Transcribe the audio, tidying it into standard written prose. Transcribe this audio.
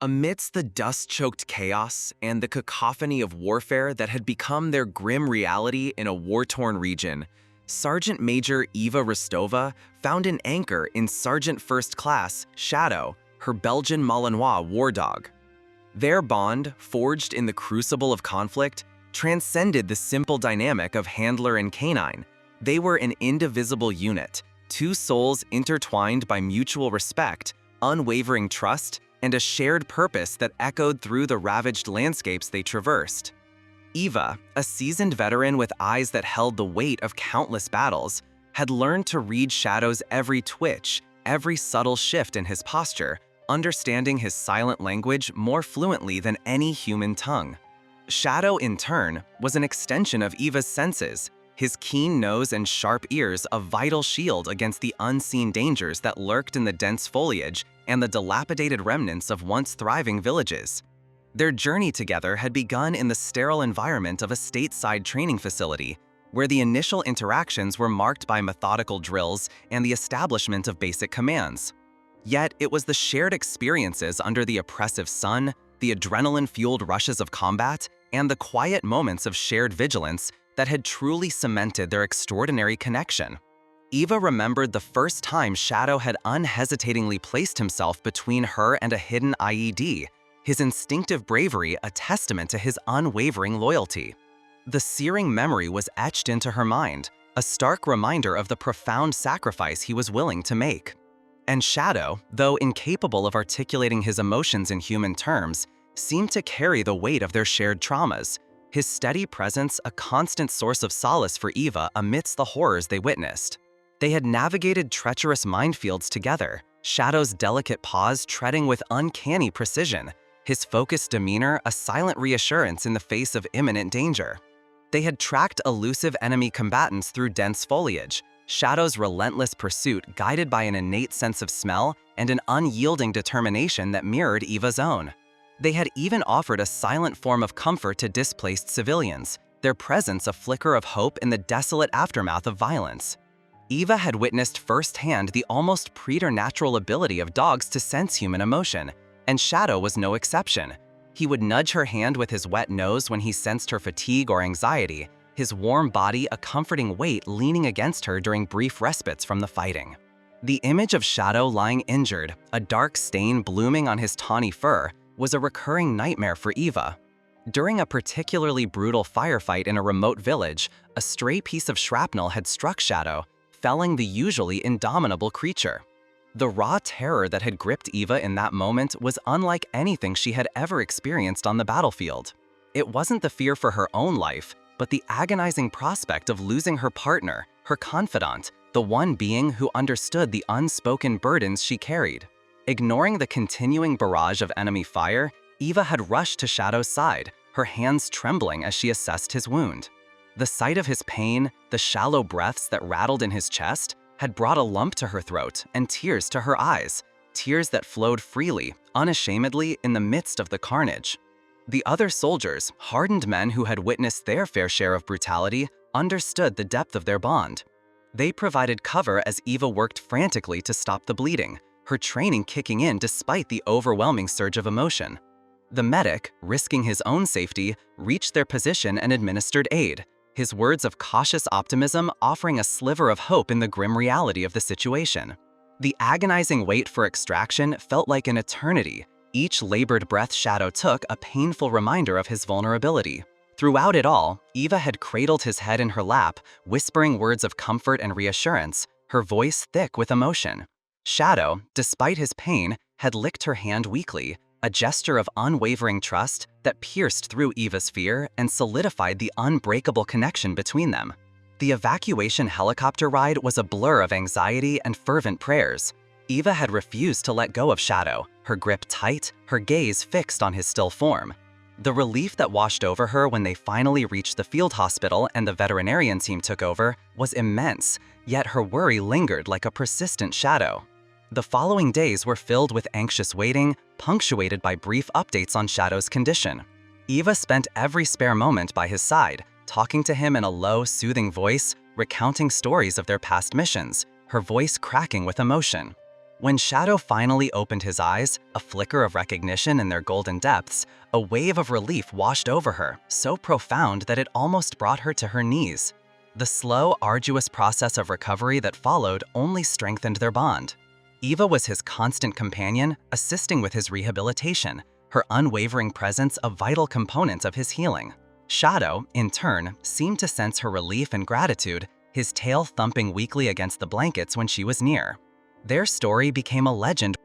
Amidst the dust-choked chaos and the cacophony of warfare that had become their grim reality in a war-torn region, Sergeant Major Eva Rostova found an anchor in Sergeant First Class Shadow, her Belgian Malinois war dog. Their bond, forged in the crucible of conflict, transcended the simple dynamic of handler and canine. They were an indivisible unit, two souls intertwined by mutual respect, unwavering trust, and a shared purpose that echoed through the ravaged landscapes they traversed. Eva, a seasoned veteran with eyes that held the weight of countless battles, had learned to read Shadow's every twitch, every subtle shift in his posture, understanding his silent language more fluently than any human tongue. Shadow, in turn, was an extension of Eva's senses, his keen nose and sharp ears a vital shield against the unseen dangers that lurked in the dense foliage and the dilapidated remnants of once thriving villages. Their journey together had begun in the sterile environment of a stateside training facility, where the initial interactions were marked by methodical drills and the establishment of basic commands. Yet it was the shared experiences under the oppressive sun, the adrenaline-fueled rushes of combat, and the quiet moments of shared vigilance that had truly cemented their extraordinary connection. Eva remembered the first time Shadow had unhesitatingly placed himself between her and a hidden IED, his instinctive bravery a testament to his unwavering loyalty. The searing memory was etched into her mind, a stark reminder of the profound sacrifice he was willing to make. And Shadow, though incapable of articulating his emotions in human terms, seemed to carry the weight of their shared traumas, his steady presence a constant source of solace for Eva amidst the horrors they witnessed. They had navigated treacherous minefields together, Shadow's delicate paws treading with uncanny precision, his focused demeanor a silent reassurance in the face of imminent danger. They had tracked elusive enemy combatants through dense foliage, Shadow's relentless pursuit guided by an innate sense of smell and an unyielding determination that mirrored Eva's own. They had even offered a silent form of comfort to displaced civilians, their presence a flicker of hope in the desolate aftermath of violence. Eva had witnessed firsthand the almost preternatural ability of dogs to sense human emotion, and Shadow was no exception. He would nudge her hand with his wet nose when he sensed her fatigue or anxiety, his warm body a comforting weight leaning against her during brief respites from the fighting. The image of Shadow lying injured, a dark stain blooming on his tawny fur, was a recurring nightmare for Eva. During a particularly brutal firefight in a remote village, a stray piece of shrapnel had struck Shadow, felling the usually indomitable creature. The raw terror that had gripped Eva in that moment was unlike anything she had ever experienced on the battlefield. It wasn't the fear for her own life, but the agonizing prospect of losing her partner, her confidant, the one being who understood the unspoken burdens she carried. Ignoring the continuing barrage of enemy fire, Eva had rushed to Shadow's side, her hands trembling as she assessed his wound. The sight of his pain, the shallow breaths that rattled in his chest, had brought a lump to her throat and tears to her eyes, tears that flowed freely, unashamedly in the midst of the carnage. The other soldiers, hardened men who had witnessed their fair share of brutality, understood the depth of their bond. They provided cover as Eva worked frantically to stop the bleeding, her training kicking in despite the overwhelming surge of emotion. The medic, risking his own safety, reached their position and administered aid, his words of cautious optimism offering a sliver of hope in the grim reality of the situation. The agonizing wait for extraction felt like an eternity, each labored breath Shadow took a painful reminder of his vulnerability. Throughout it all, Eva had cradled his head in her lap, whispering words of comfort and reassurance, her voice thick with emotion. Shadow, despite his pain, had licked her hand weakly, a gesture of unwavering trust that pierced through Eva's fear and solidified the unbreakable connection between them. The evacuation helicopter ride was a blur of anxiety and fervent prayers. Eva had refused to let go of Shadow, her grip tight, her gaze fixed on his still form. The relief that washed over her when they finally reached the field hospital and the veterinarian team took over was immense, yet her worry lingered like a persistent shadow. The following days were filled with anxious waiting, punctuated by brief updates on Shadow's condition. Eva spent every spare moment by his side, talking to him in a low, soothing voice, recounting stories of their past missions, her voice cracking with emotion. When Shadow finally opened his eyes, a flicker of recognition in their golden depths, a wave of relief washed over her, so profound that it almost brought her to her knees. The slow, arduous process of recovery that followed only strengthened their bond. Eva was his constant companion, assisting with his rehabilitation, her unwavering presence a vital component of his healing. Shadow, in turn, seemed to sense her relief and gratitude, his tail thumping weakly against the blankets when she was near. Their story became a legend